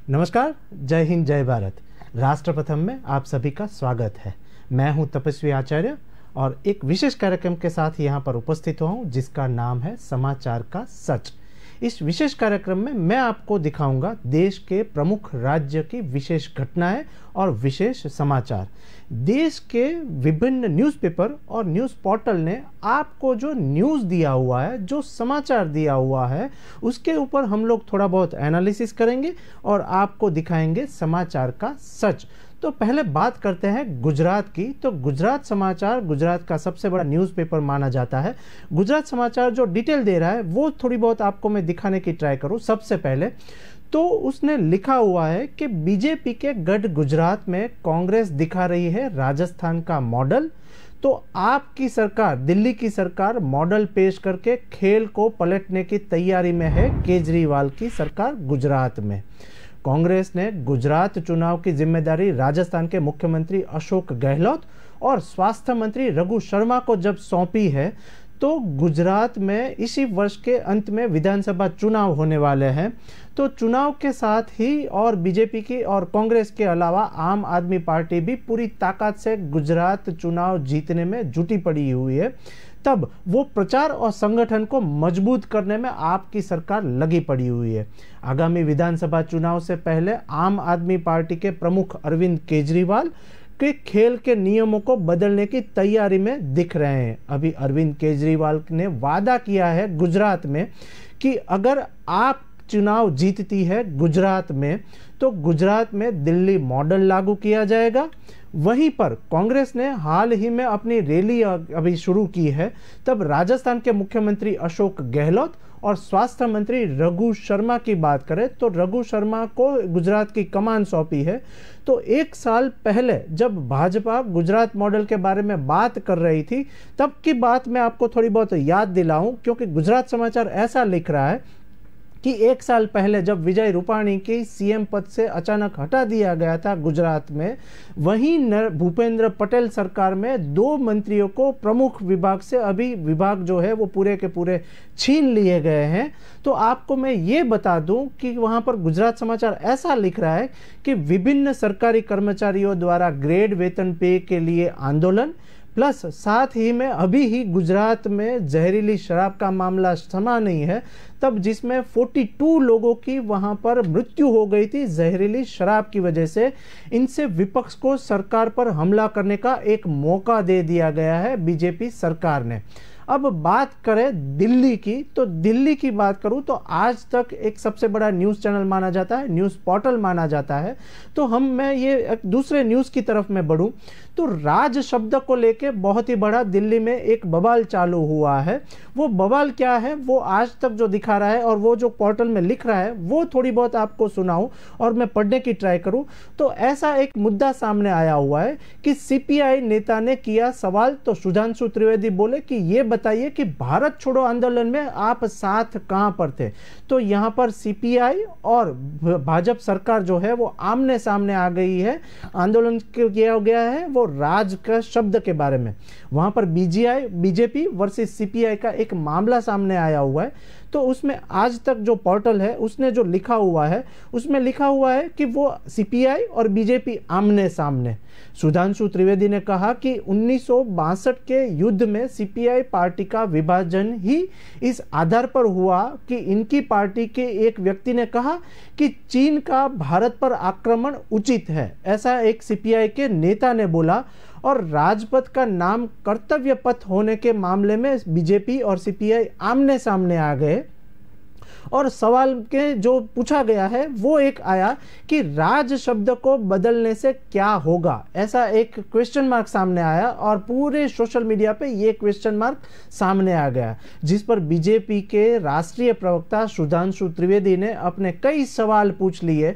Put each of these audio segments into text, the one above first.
नमस्कार, जय हिंद, जय भारत। राष्ट्र प्रथम में आप सभी का स्वागत है। मैं हूं तपस्वी आचार्य और एक विशेष कार्यक्रम के साथ यहां पर उपस्थित हुआ हूं जिसका नाम है समाचार का सच। इस विशेष कार्यक्रम में मैं आपको दिखाऊंगा देश के प्रमुख राज्य की विशेष घटनाएं और विशेष समाचार। देश के विभिन्न न्यूज़पेपर और न्यूज़ पोर्टल ने आपको जो न्यूज़ दिया हुआ है, जो समाचार दिया हुआ है, उसके ऊपर हम लोग थोड़ा बहुत एनालिसिस करेंगे और आपको दिखाएंगे समाचार का सच। तो पहले बात करते हैं गुजरात की। तो गुजरात समाचार गुजरात का सबसे बड़ा न्यूज़पेपर माना जाता है। गुजरात समाचार जो डिटेल दे रहा है वो थोड़ी बहुत आपको मैं दिखाने की ट्राई करूं। सबसे पहले तो उसने लिखा हुआ है कि बीजेपी के गढ़ गुजरात में कांग्रेस दिखा रही है राजस्थान का मॉडल। तो आपकी सरकार, दिल्ली की सरकार मॉडल पेश करके खेल को पलटने की तैयारी में है केजरीवाल की सरकार गुजरात में। कांग्रेस ने गुजरात चुनाव की जिम्मेदारी राजस्थान के मुख्यमंत्री अशोक गहलोत और स्वास्थ्य मंत्री रघु शर्मा को जब सौंपी है, तो गुजरात में इसी वर्ष के अंत में विधानसभा चुनाव होने वाले हैं। तो चुनाव के साथ ही और बीजेपी की और कांग्रेस के अलावा आम आदमी पार्टी भी पूरी ताकत से गुजरात चुनाव जीतने में जुटी पड़ी हुई है। तब वो प्रचार और संगठन को मजबूत करने में आपकी सरकार लगी पड़ी हुई है। आगामी विधानसभा चुनाव से पहले आम आदमी पार्टी के प्रमुख अरविंद केजरीवाल के खेल के नियमों को बदलने की तैयारी में दिख रहे हैं। अभी अरविंद केजरीवाल ने वादा किया है गुजरात में कि अगर आप चुनाव जीतती है गुजरात में, तो गुजरात में दिल्ली मॉडल लागू किया जाएगा। वहीं पर कांग्रेस ने हाल ही में अपनी रैली अभी शुरू की है। तब राजस्थान के मुख्यमंत्री अशोक गहलोत और स्वास्थ्य मंत्री रघु शर्मा की बात करें तो रघु शर्मा को गुजरात की कमान सौंपी है। तो एक साल पहले जब भाजपा गुजरात मॉडल के बारे में बात कर रही थी, तब की बात मैं आपको थोड़ी बहुत याद दिलाऊं, क्योंकि गुजरात समाचार ऐसा लिख रहा है कि एक साल पहले जब विजय रूपाणी की सीएम पद से अचानक हटा दिया गया था गुजरात में, वहीं भूपेंद्र पटेल सरकार में 2 मंत्रियों को प्रमुख विभाग से अभी विभाग जो है वो पूरे के पूरे छीन लिए गए हैं। तो आपको मैं ये बता दूं कि वहां पर गुजरात समाचार ऐसा लिख रहा है कि विभिन्न सरकारी कर्मचारियों द्वारा ग्रेड वेतन पे के लिए आंदोलन, प्लस साथ ही में अभी ही गुजरात में जहरीली शराब का मामला थमा नहीं है, तब जिसमें 42 लोगों की वहां पर मृत्यु हो गई थी जहरीली शराब की वजह से। इनसे विपक्ष को सरकार पर हमला करने का एक मौका दे दिया गया है बीजेपी सरकार ने। अब बात करें दिल्ली की, तो दिल्ली की बात करूं तो आज तक एक सबसे बड़ा न्यूज़ चैनल माना जाता है, न्यूज़ पोर्टल माना जाता है। तो मैं ये एक दूसरे न्यूज़ की तरफ में बढ़ूं तो राज शब्द को लेके बहुत ही बड़ा दिल्ली में एक बवाल चालू हुआ है। वो बवाल क्या है वो आज तक जो दिखा रहा है और वो जो पोर्टल में लिख रहा है वो थोड़ी बहुत आपको सुनाऊं और मैं पढ़ने की ट्राई करूं। तो ऐसा एक मुद्दा सामने आया हुआ है कि सीपीआई नेता ने किया सवाल, तो सुधांशु त्रिवेदी बोले कि ये बताइए कि भारत छोड़ो आंदोलन में आप साथ कहां पर थे। तो यहां पर सीपीआई और भाजपा सरकार जो है वो आमने सामने आ गई है। आंदोलन किया गया है वो राज का शब्द के बारे में। वहां पर बीजेपी वर्सेस सीपीआई का एक मामला सामने आया हुआ है। तो उसमें आज तक जो पोर्टल है उसने जो लिखा हुआ है उसमें लिखा हुआ है कि वो सीपीआई और बीजेपी आमने सामने। सुधांशु त्रिवेदी ने कहा कि 1962 के युद्ध में सीपीआई पार्टी का विभाजन ही इस आधार पर हुआ कि इनकी पार्टी के एक व्यक्ति ने कहा कि चीन का भारत पर आक्रमण उचित है, ऐसा एक सीपीआई के नेता ने बोला। और राजपथ का नाम कर्तव्य पथ होने के मामले में बीजेपी और सीपीआई आमने सामने आ गए। और सवाल के जो पूछा गया है वो एक आया कि राज शब्द को बदलने से क्या होगा, ऐसा एक क्वेश्चन मार्क सामने आया और पूरे सोशल मीडिया पे ये क्वेश्चन मार्क सामने आ गया, जिस पर बीजेपी के राष्ट्रीय प्रवक्ता सुधांशु त्रिवेदी ने अपने कई सवाल पूछ लिए।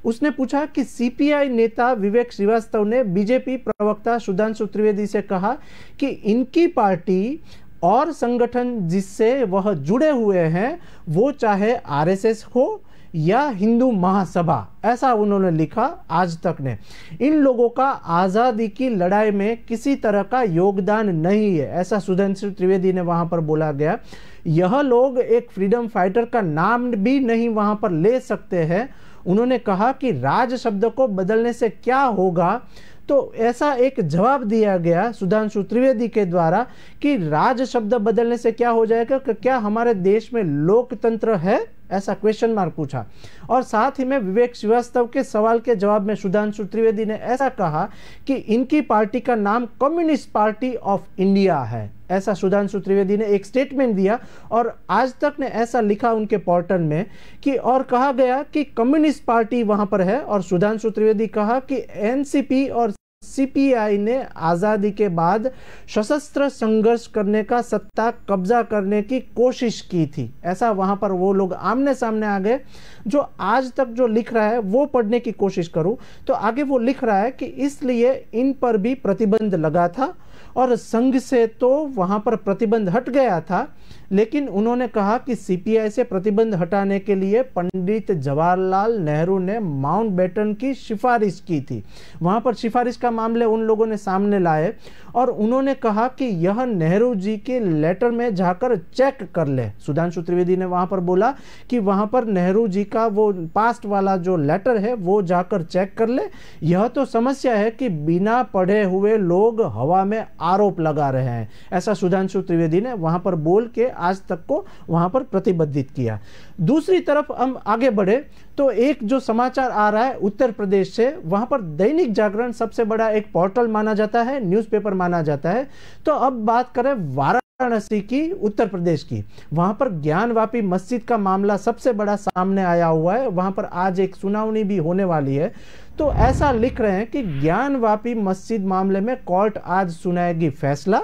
उसने पूछा कि सीपीआई नेता विवेक श्रीवास्तव ने बीजेपी प्रवक्ता सुधांशु त्रिवेदी से कहा कि इनकी पार्टी और संगठन जिससे वह जुड़े हुए हैं वो चाहे आरएसएस हो या हिंदू महासभा, ऐसा उन्होंने लिखा आज तक ने। इन लोगों का आज़ादी की लड़ाई में किसी तरह का योगदान नहीं है, ऐसा सुधांशु त्रिवेदी ने वहां पर बोला गया। यह लोग एक फ्रीडम फाइटर का नाम भी नहीं वहां पर ले सकते हैं उन्होंने कहा कि राज शब्द को बदलने से क्या होगा, तो ऐसा एक जवाब दिया गया सुधांशु त्रिवेदी के द्वारा कि राज शब्द बदलने से क्या हो जाएगा, क्या हमारे देश में लोकतंत्र है, ऐसा क्वेश्चन मार्क पूछा। और साथ ही में विवेक श्रीवास्तव के सवाल के जवाब में सुधांशु त्रिवेदी ने ऐसा कहा कि इनकी पार्टी का नाम कम्युनिस्ट पार्टी ऑफ इंडिया है, ऐसा सुधांशु त्रिवेदी ने एक स्टेटमेंट दिया। और आज तक ने ऐसा लिखा उनके पोर्टल में कि, और कहा गया कि कम्युनिस्ट पार्टी वहां पर है। और सुधांशु त्रिवेदी कहा कि एनसीपी और सीपीआई ने आजादी के बाद सशस्त्र संघर्ष करने का सत्ता कब्जा करने की कोशिश की थी, ऐसा वहां पर वो लोग आमने सामने आ गए। जो आज तक जो लिख रहा है वो पढ़ने की कोशिश करूं तो आगे वो लिख रहा है कि इसलिए इन पर भी प्रतिबंध लगा था और संघ से तो वहां पर प्रतिबंध हट गया था, लेकिन उन्होंने कहा कि सीपीआई से प्रतिबंध हटाने के लिए पंडित जवाहरलाल नेहरू ने माउंटबेटन की सिफारिश की थी। वहां पर सिफारिश का मामले उन लोगों ने सामने लाए और उन्होंने कहा कि यह नेहरू जी के लेटर में जाकर चेक कर ले। सुधांशु त्रिवेदी ने वहां पर बोला कि वहां पर नेहरू जी का वो पास्ट वाला जो लेटर है वो जाकर चेक कर ले। यह तो समस्या है कि बिना पढ़े हुए लोग हवा में आरोप लगा रहे हैं, ऐसा सुधांशु त्रिवेदी ने वहां पर बोल के आज तक को वहां पर प्रतिबंधित किया। दूसरी तरफ हम आगे बढ़े तो एक जो समाचार आ रहा है उत्तर प्रदेश से, वहां पर दैनिक जागरण सबसे बड़ा एक पोर्टल माना जाता है, न्यूज़पेपर माना जाता है। तो अब बात करें वाराणसी की, उत्तर प्रदेश की, वहां पर ज्ञानवापी मस्जिद का मामला सबसे बड़ा सामने आया हुआ है। वहां पर आज एक सुनावनी भी होने वाली है। तो ऐसा लिख रहे हैं कि ज्ञानवापी मस्जिद मामले में कोर्ट आज सुनाएगी फैसला।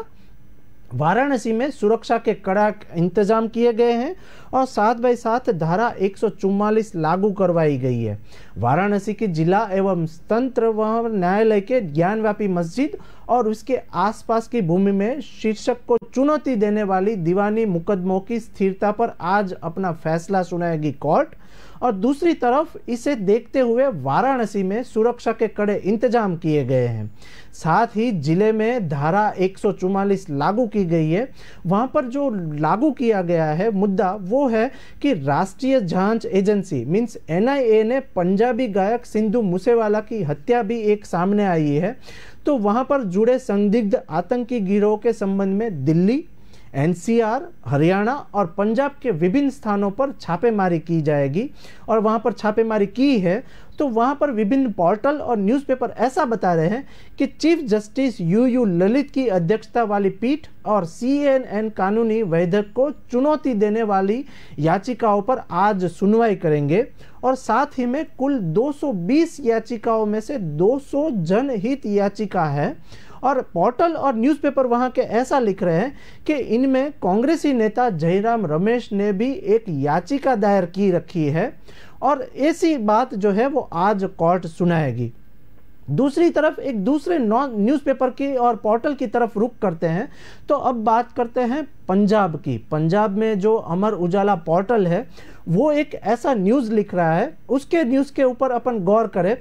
वाराणसी में सुरक्षा के कड़ा इंतजाम किए गए हैं और साथ बाई साथ धारा 144 लागू करवाई गई है। वाराणसी की जिला एवं तंत्र न्यायालय के ज्ञानवापी मस्जिद और उसके आसपास की भूमि में शीर्षक को चुनौती देने वाली दीवानी मुकदमों की स्थिरता पर आज अपना फैसला सुनाएगी कोर्ट। और दूसरी तरफ इसे देखते हुए वाराणसी में सुरक्षा के कड़े इंतजाम किए गए हैं। साथ ही जिले में धारा 144 लागू की गई है। वहां पर जो लागू किया गया है मुद्दा वो है कि राष्ट्रीय जांच एजेंसी मींस एनआईए ने पंजाबी गायक सिंधु मूसेवाला की हत्या भी एक सामने आई है। तो वहां पर जुड़े संदिग्ध आतंकी गिरोह के संबंध में दिल्ली, एनसीआर, हरियाणा और पंजाब के विभिन्न स्थानों पर छापेमारी की जाएगी। और वहां पर छापेमारी की है तो वहां पर विभिन्न पोर्टल और न्यूज़पेपर ऐसा बता रहे हैं कि चीफ जस्टिस यूयू ललित की अध्यक्षता वाली पीठ और सीएनएन कानूनी वैधक को चुनौती देने वाली याचिकाओं पर आज सुनवाई करेंगे। और साथ ही में कुल 220 याचिकाओं में से 200 जनहित याचिका है। और पोर्टल और न्यूज़पेपर वहां के ऐसा लिख रहे हैं कि इनमें कांग्रेसी नेता जयराम रमेश ने भी एक याचिका दायर की रखी है और ऐसी बात जो है वो आज कोर्ट सुनाएगी। दूसरी तरफ एक दूसरे न्यूज़पेपर की और पोर्टल की तरफ रुख करते हैं तो अब बात करते हैं पंजाब की। पंजाब में जो अमर उजाला पोर्टल है वो एक ऐसा न्यूज़ लिख रहा है, उसके न्यूज़ के ऊपर अपन गौर करें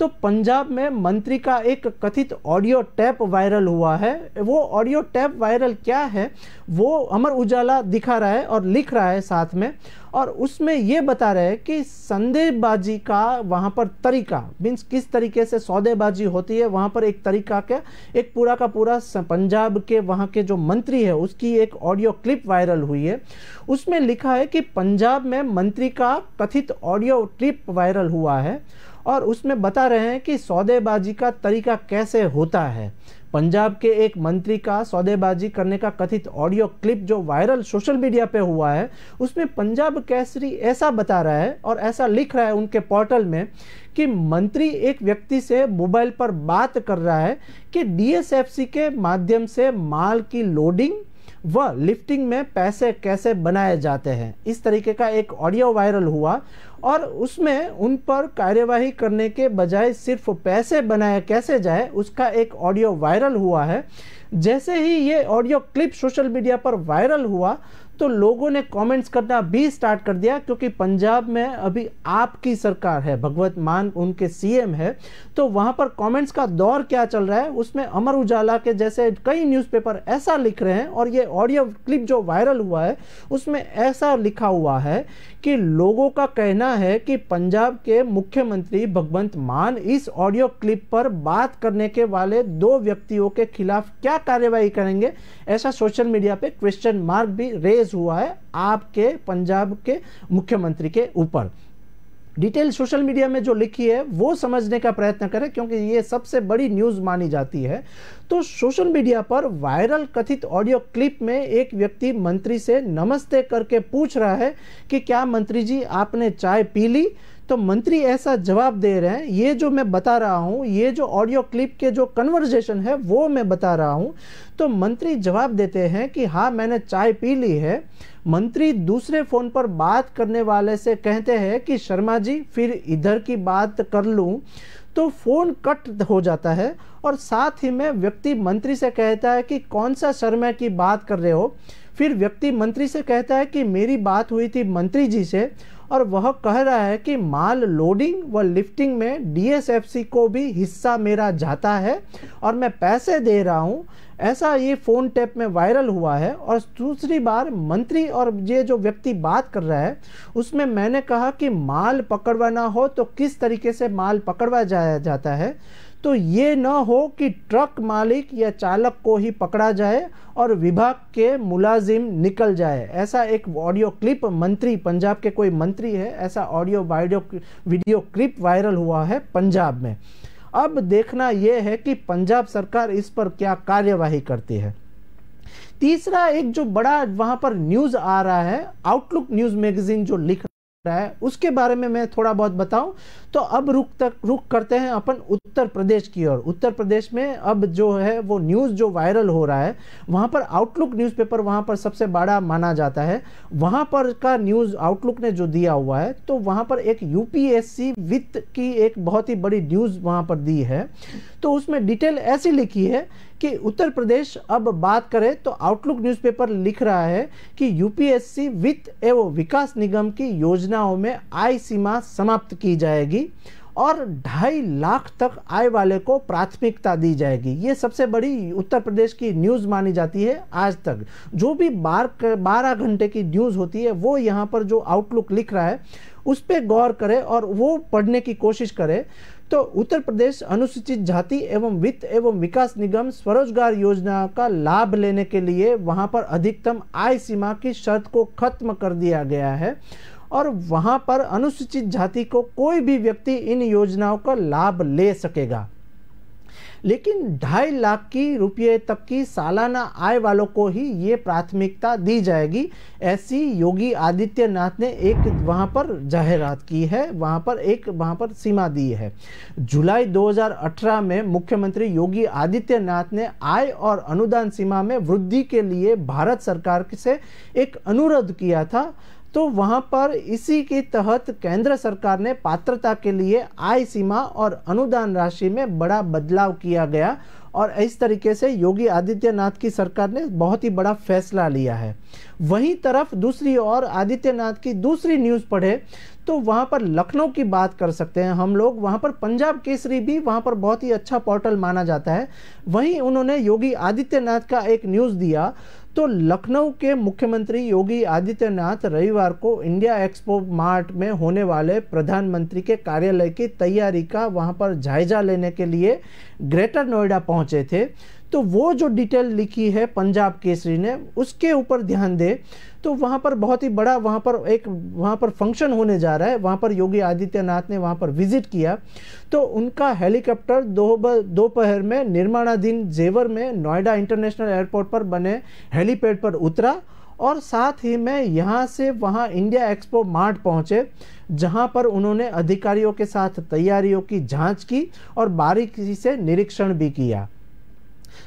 तो पंजाब में मंत्री का एक कथित ऑडियो टैप वायरल हुआ है। वो ऑडियो टैप वायरल क्या है वो अमर उजाला दिखा रहा है और लिख रहा है साथ में, और उसमें ये बता रहे हैं कि सौदेबाजी का वहाँ पर तरीका मीन्स किस तरीके से सौदेबाजी होती है। वहाँ पर एक तरीका का एक पूरा का पूरा पंजाब के वहाँ के जो मंत्री है उसकी एक ऑडियो क्लिप वायरल हुई है। उसमें लिखा है कि पंजाब में मंत्री का कथित ऑडियो क्लिप वायरल हुआ है और उसमें बता रहे हैं कि सौदेबाजी का तरीका कैसे होता है। पंजाब के एक मंत्री का सौदेबाजी करने का कथित ऑडियो क्लिप जो वायरल सोशल मीडिया पे हुआ है उसमें पंजाब केसरी ऐसा बता रहा है और ऐसा लिख रहा है उनके पोर्टल में कि मंत्री एक व्यक्ति से मोबाइल पर बात कर रहा है कि डीएसएफसी के माध्यम से माल की लोडिंग व लिफ्टिंग में पैसे कैसे बनाए जाते हैं। इस तरीके का एक ऑडियो वायरल हुआ और उसमें उन पर कार्यवाही करने के बजाय सिर्फ पैसे बनाए कैसे जाए उसका एक ऑडियो वायरल हुआ है। जैसे ही ये ऑडियो क्लिप सोशल मीडिया पर वायरल हुआ तो लोगों ने कमेंट्स करना भी स्टार्ट कर दिया, क्योंकि पंजाब में अभी आपकी सरकार है, भगवंत मान उनके सीएम है। तो वहां पर कमेंट्स का दौर क्या चल रहा है, उसमें अमर उजाला के जैसे कई न्यूज़पेपर ऐसा लिख रहे हैं, और ये ऑडियो क्लिप जो वायरल हुआ है उसमें ऐसा लिखा हुआ है कि लोगों का कहना है कि पंजाब के मुख्यमंत्री भगवंत मान इस ऑडियो क्लिप पर बात करने के वाले 2 व्यक्तियों के खिलाफ क्या कार्रवाई करेंगे, ऐसा सोशल मीडिया पे क्वेश्चन मार्क भी रेज हुआ है आपके पंजाब के मुख्यमंत्री के ऊपर। डिटेल सोशल मीडिया में जो लिखी है वो समझने का प्रयत्न करें, क्योंकि ये सबसे बड़ी न्यूज़ मानी जाती है। तो सोशल मीडिया पर वायरल कथित ऑडियो क्लिप में एक व्यक्ति मंत्री से नमस्ते करके पूछ रहा है कि क्या मंत्री जी आपने चाय पी ली। तो मंत्री ऐसा जवाब दे रहे हैं, ये जो मैं बता रहा हूँ, ये जो ऑडियो क्लिप के जो कन्वर्जेशन है वो मैं बता रहा हूँ। तो मंत्री जवाब देते हैं कि हाँ मैंने चाय पी ली है। मंत्री दूसरे फोन पर बात करने वाले से कहते हैं कि शर्मा जी फिर इधर की बात कर लूं। तो फोन कट हो जाता है, और साथ ही में व्यक्ति मंत्री से कहता है कि कौन सा शर्मा की बात कर रहे हो। फिर व्यक्ति मंत्री से कहता है कि मेरी बात हुई थी मंत्री जी से, और वह कह रहा है कि माल लोडिंग व लिफ्टिंग में डीएसएफसी को भी हिस्सा मेरा जाता है और मैं पैसे दे रहा हूं। ऐसा ये फोन टेप में वायरल हुआ है। और दूसरी बार मंत्री और ये जो व्यक्ति बात कर रहा है उसमें मैंने कहा कि माल पकड़वाना हो तो किस तरीके से माल पकड़वा जाता है, तो ये न हो कि ट्रक मालिक या चालक को ही पकड़ा जाए और विभाग के मुलाजिम निकल जाए। ऐसा एक ऑडियो क्लिप मंत्री, पंजाब के कोई मंत्री है, ऐसा वीडियो क्लिप वायरल हुआ है पंजाब में। अब देखना यह है कि पंजाब सरकार इस पर क्या कार्यवाही करती है। तीसरा एक जो बड़ा वहां पर न्यूज आ रहा है, आउटलुक न्यूज मैगजीन जो लिख रहा है उसके बारे में मैं थोड़ा बहुत बताऊं तो अब रुख करते हैं अपन उत्तर प्रदेश की ओर। उत्तर प्रदेश में अब जो है वो न्यूज़ जो वायरल हो रहा है, वहाँ पर आउटलुक न्यूज़पेपर वहाँ पर सबसे बड़ा माना जाता है। वहाँ पर का न्यूज़ आउटलुक ने जो दिया हुआ है, तो वहाँ पर एक यूपीएससी वित्त की एक बहुत ही बड़ी न्यूज़ वहाँ पर दी है। तो उसमें डिटेल ऐसी लिखी है कि उत्तर प्रदेश अब बात करें तो आउटलुक न्यूज़पेपर लिख रहा है कि यूपीएससी वित्त एवं विकास निगम की योजनाओं में आय सीमा समाप्त की जाएगी और 2.5 लाख तक आय वाले को प्राथमिकता दी जाएगी। ये सबसे बड़ी उत्तर प्रदेश की न्यूज़ मानी जाती है आज तक। जो भी 12 घंटे की न्यूज़ होती है वो यहाँ पर जो आउटलुक लिख रहा है उस पर गौर करें और वो पढ़ने की कोशिश करें। तो उत्तर प्रदेश अनुसूचित जाति एवं वित्त एवं विकास निगम स्वरोजगार योजना का लाभ लेने के लिए वहां पर अधिकतम आय सीमा की शर्त को खत्म कर दिया गया है और वहां पर अनुसूचित जाति को कोई भी व्यक्ति इन योजनाओं का लाभ ले सकेगा। लेकिन 2.5 लाख की रुपये तक की सालाना आय वालों को ही ये प्राथमिकता दी जाएगी, ऐसी योगी आदित्यनाथ ने एक वहां पर जाहिरात की है, वहां पर सीमा दी है। जुलाई 2018 में मुख्यमंत्री योगी आदित्यनाथ ने आय और अनुदान सीमा में वृद्धि के लिए भारत सरकार से एक अनुरोध किया था। तो वहां पर इसी के तहत केंद्र सरकार ने पात्रता के लिए आय सीमा और अनुदान राशि में बड़ा बदलाव किया गया और इस तरीके से योगी आदित्यनाथ की सरकार ने बहुत ही बड़ा फैसला लिया है। वहीं तरफ दूसरी ओर आदित्यनाथ की दूसरी न्यूज़ पढ़े तो वहां पर लखनऊ की बात कर सकते हैं हम लोग। वहां पर पंजाब केसरी भी वहां पर बहुत ही अच्छा पोर्टल माना जाता है। वहीं उन्होंने योगी आदित्यनाथ का एक न्यूज़ दिया। तो लखनऊ के मुख्यमंत्री योगी आदित्यनाथ रविवार को इंडिया एक्सपो मार्ट में होने वाले प्रधानमंत्री के कार्यालय की तैयारी का वहां पर जायजा लेने के लिए ग्रेटर नोएडा पहुंचे थे। तो वो जो डिटेल लिखी है पंजाब केसरी ने उसके ऊपर ध्यान दे तो वहाँ पर बहुत ही बड़ा वहाँ पर फंक्शन होने जा रहा है। वहाँ पर योगी आदित्यनाथ ने वहाँ पर विजिट किया तो उनका हेलीकॉप्टर दोपहर में निर्माणाधीन जेवर में नोएडा इंटरनेशनल एयरपोर्ट पर बने हेलीपैड पर उतरा और साथ ही में यहाँ से वहाँ इंडिया एक्सपो मार्ट पहुँचे, जहाँ पर उन्होंने अधिकारियों के साथ तैयारियों की जाँच की और बारीकी से निरीक्षण भी किया।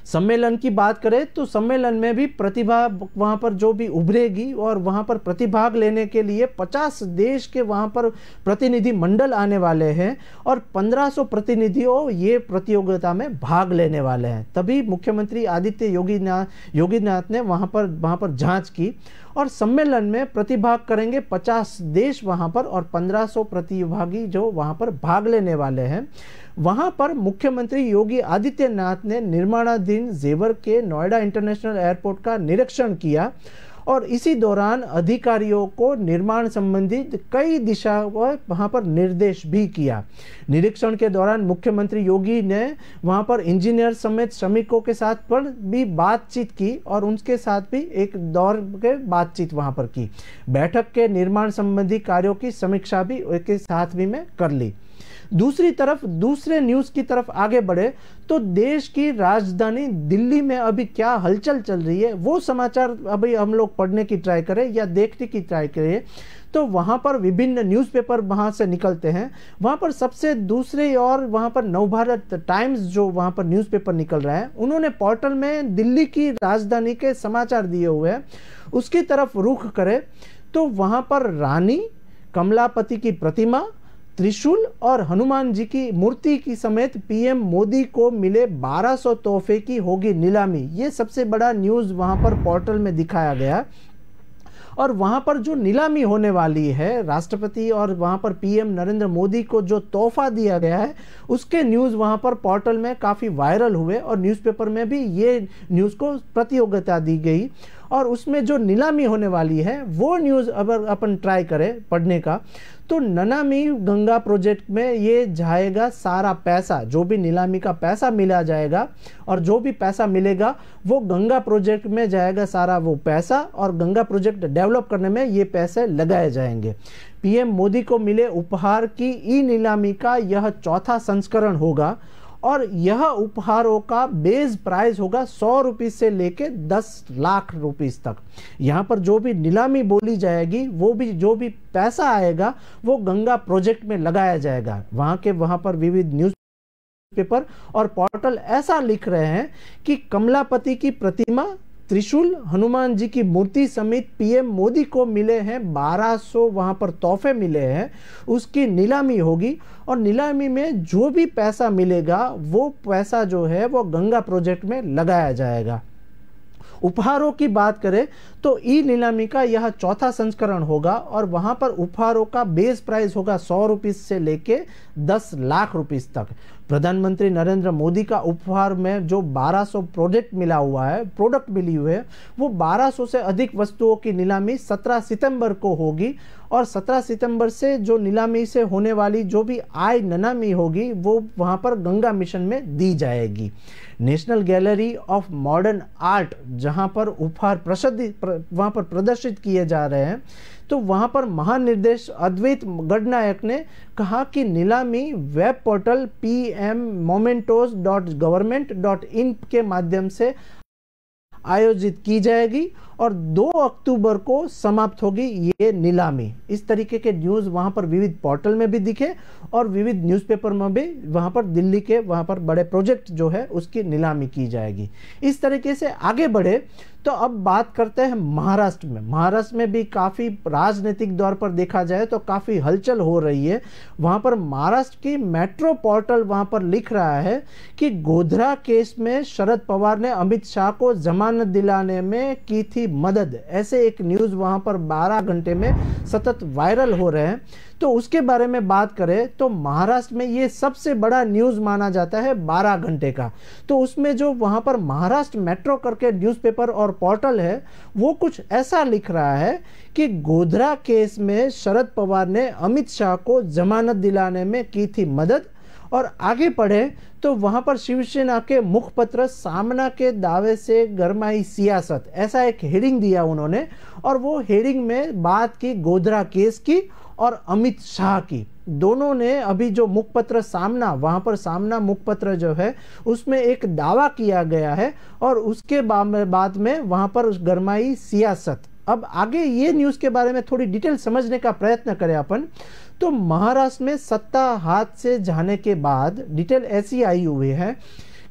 सम्मेलन की बात करें तो सम्मेलन में भी प्रतिभा वहाँ पर जो भी उभरेगी और वहाँ पर प्रतिभाग लेने के लिए 50 देश के वहाँ पर प्रतिनिधि मंडल आने वाले हैं और 1500 प्रतिनिधियों ये प्रतियोगिता में भाग लेने वाले हैं। तभी मुख्यमंत्री आदित्य योगीनाथ ने वहाँ पर जांच की और सम्मेलन में प्रतिभाग करेंगे 50 देश वहाँ पर और 1500 प्रतिभागी जो वहाँ पर भाग लेने वाले हैं। वहाँ पर मुख्यमंत्री योगी आदित्यनाथ ने निर्माणाधीन जेवर के नोएडा इंटरनेशनल एयरपोर्ट का निरीक्षण किया और इसी दौरान अधिकारियों को निर्माण संबंधी कई दिशा वहाँ पर निर्देश भी किया। निरीक्षण के दौरान मुख्यमंत्री योगी ने वहाँ पर इंजीनियर समेत श्रमिकों के साथ पर भी बातचीत की और उनके साथ भी एक दौर के बातचीत वहाँ पर की। बैठक के निर्माण संबंधी कार्यों की समीक्षा भी के साथ भी मैं कर ली। दूसरी तरफ दूसरे न्यूज़ की तरफ आगे बढ़े तो देश की राजधानी दिल्ली में अभी क्या हलचल चल रही है वो समाचार अभी हम लोग पढ़ने की ट्राई करें या देखने की ट्राई करें तो वहाँ पर विभिन्न न्यूज़पेपर वहाँ से निकलते हैं। वहाँ पर सबसे दूसरे और वहाँ पर नवभारत टाइम्स जो वहाँ पर न्यूज़पेपर निकल रहा है उन्होंने पोर्टल में दिल्ली की राजधानी के समाचार दिए हुए हैं। उसकी तरफ रुख करें तो वहाँ पर रानी, कमलापति की प्रतिमा, त्रिशूल और हनुमान जी की मूर्ति की समेत पीएम मोदी को मिले 1200 तोहफे की होगी नीलामी। ये सबसे बड़ा न्यूज़ वहाँ पर पोर्टल में दिखाया गया और वहाँ पर जो नीलामी होने वाली है राष्ट्रपति और वहाँ पर पीएम नरेंद्र मोदी को जो तोहफा दिया गया है उसके न्यूज़ वहाँ पर पोर्टल में काफ़ी वायरल हुए और न्यूज़पेपर में भी ये न्यूज़ को प्रतियोगिता दी गई और उसमें जो नीलामी होने वाली है वो न्यूज़ अगर अपन ट्राई करें पढ़ने का तो नमामि गंगा प्रोजेक्ट में ये जाएगा सारा पैसा, जो भी नीलामी का पैसा मिला जाएगा और जो भी पैसा मिलेगा वो गंगा प्रोजेक्ट में जाएगा सारा वो पैसा और गंगा प्रोजेक्ट डेवलप करने में ये पैसे लगाए जाएंगे। पीएम मोदी को मिले उपहार की ई नीलामी का यह चौथा संस्करण होगा और यह उपहारों का बेस प्राइस होगा 100 रुपये से लेके 10 लाख रुपीस तक। यहाँ पर जो भी नीलामी बोली जाएगी वो भी जो भी पैसा आएगा वो गंगा प्रोजेक्ट में लगाया जाएगा। वहाँ पर विविध न्यूज़ पेपर और पोर्टल ऐसा लिख रहे हैं कि कमलापति की प्रतिमा, त्रिशूल, हनुमान जी की मूर्ति समेत पीएम मोदी को मिले हैं 1200 वहाँ पर तोहफे मिले हैं, उसकी नीलामी होगी और नीलामी में जो भी पैसा मिलेगा वो पैसा जो है वो गंगा प्रोजेक्ट में लगाया जाएगा। उपहारों की बात करें तो ई नीलामी का यह चौथा संस्करण होगा और वहां पर उपहारों का बेस प्राइस होगा 100 रुपये से लेके 10 लाख रुपीस तक। प्रधानमंत्री नरेंद्र मोदी का उपहार में जो 1200 प्रोडक्ट मिली हुई है वो 1200 से अधिक वस्तुओं की नीलामी 17 सितंबर को होगी और 17 सितंबर से जो नीलामी से होने वाली जो भी आय ननामी होगी वो वहाँ पर गंगा मिशन में दी जाएगी। National gallery of modern art जहाँ पर उपहार वहाँ पर प्रदर्शित किए जा रहे हैं तो वहाँ पर महानिर्देशक अद्वैत गणनायक ने कहा कि नीलामी वेब पोर्टल pmmomentos.government.in के माध्यम से आयोजित की जाएगी और 2 अक्टूबर को समाप्त होगी ये नीलामी। इस तरीके के न्यूज़ वहाँ पर विविध पोर्टल में भी दिखे और विविध न्यूज़पेपर में भी वहाँ पर दिल्ली के वहाँ पर बड़े प्रोजेक्ट जो है उसकी नीलामी की जाएगी। इस तरीके से आगे बढ़े तो अब बात करते हैं महाराष्ट्र में। महाराष्ट्र में भी काफ़ी राजनीतिक दौर पर देखा जाए तो काफ़ी हलचल हो रही है। वहाँ पर महाराष्ट्र की मेट्रो पोर्टल वहाँ पर लिख रहा है कि गोधरा केस में शरद पवार ने अमित शाह को जमानत दिलाने में की थी मदद। ऐसे एक न्यूज़ वहाँ पर 12 घंटे में सतत वायरल हो रहे हैं। तो उसके बारे में बात करें तो महाराष्ट्र में ये सबसे बड़ा न्यूज़ माना जाता है 12 घंटे का। तो उसमें जो वहाँ पर महाराष्ट्र मेट्रो करके न्यूज़पेपर और पोर्टल है वो कुछ ऐसा लिख रहा है कि गोधरा केस में शरद पवार ने अमित शाह को जमानत दिलाने में की थी मदद। और आगे पढ़े तो वहाँ पर शिवसेना के मुखपत्र सामना के दावे से गरमाई सियासत, ऐसा एक हेडिंग दिया उन्होंने और वो हेडिंग में बात की गोधरा केस की और अमित शाह की। दोनों ने अभी जो मुखपत्र सामना वहाँ पर सामना मुखपत्र जो है उसमें एक दावा किया गया है और उसके बाद में वहाँ पर गरमाई सियासत। अब आगे ये न्यूज़ के बारे में थोड़ी डिटेल समझने का प्रयत्न करें अपन तो महाराष्ट्र में सत्ता हाथ से जाने के बाद डिटेल ऐसी आई हुई है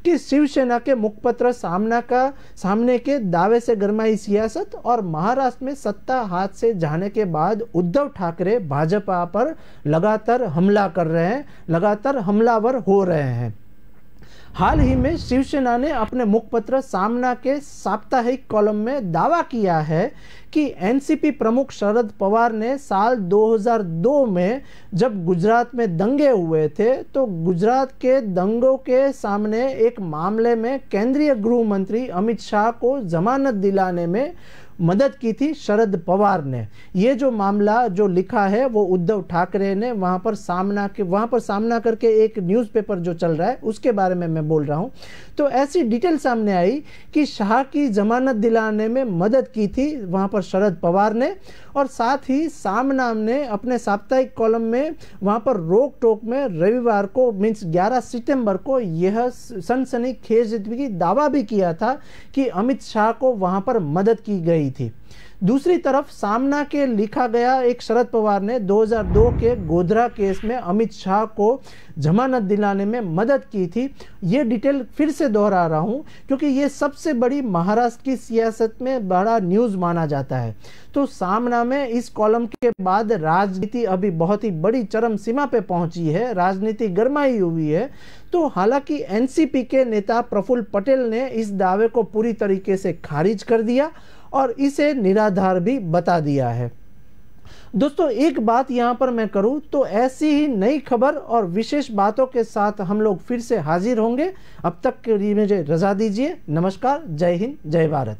कि शिवसेना के मुखपत्र सामने के दावे से गरमाई सियासत और महाराष्ट्र में सत्ता हाथ से जाने के बाद उद्धव ठाकरे भाजपा पर लगातार हमला कर रहे हैं, लगातार हमलावर हो रहे हैं। हाल ही में शिवसेना ने अपने मुखपत्र सामना के साप्ताहिक कॉलम में दावा किया है कि एनसीपी प्रमुख शरद पवार ने साल 2002 में जब गुजरात में दंगे हुए थे तो गुजरात के दंगों के सामने एक मामले में केंद्रीय गृह मंत्री अमित शाह को जमानत दिलाने में मदद की थी शरद पवार ने। ये जो मामला जो लिखा है वो उद्धव ठाकरे ने वहाँ पर सामना करके एक न्यूज़पेपर जो चल रहा है उसके बारे में मैं बोल रहा हूँ। तो ऐसी डिटेल सामने आई कि शाह की जमानत दिलाने में मदद की थी वहाँ पर शरद पवार ने, और साथ ही सामना ने अपने साप्ताहिक कॉलम में वहाँ पर रोक टोक में रविवार को मीन्स 11 सितंबर को यह सनसनीखेज दावा भी किया था कि अमित शाह को वहाँ पर मदद की गई थी। दूसरी तरफ सामना के लिखा गया एक शरद पवार ने 2002 के गोधरा केस में अमित शाह को जमानत दिलाने में मदद की थी। ये डिटेल फिर से दोहरा रहा हूँ क्योंकि ये सबसे बड़ी महाराष्ट्र की सियासत में बड़ा न्यूज़ माना जाता है। तो सामना में इस कॉलम के बाद राजनीति अभी बहुत ही बड़ी चरम सीमा पे पहुंची है, राजनीति गरमाई हुई है। तो हालांकि एनसीपी के नेता प्रफुल्ल पटेल ने इस दावे को पूरी तरीके से खारिज कर दिया और इसे निराधार भी बता दिया है। दोस्तों एक बात यहाँ पर मैं करूँ तो ऐसी ही नई खबर और विशेष बातों के साथ हम लोग फिर से हाजिर होंगे। अब तक के लिए मुझे रजा दीजिए। नमस्कार, जय हिंद, जय भारत।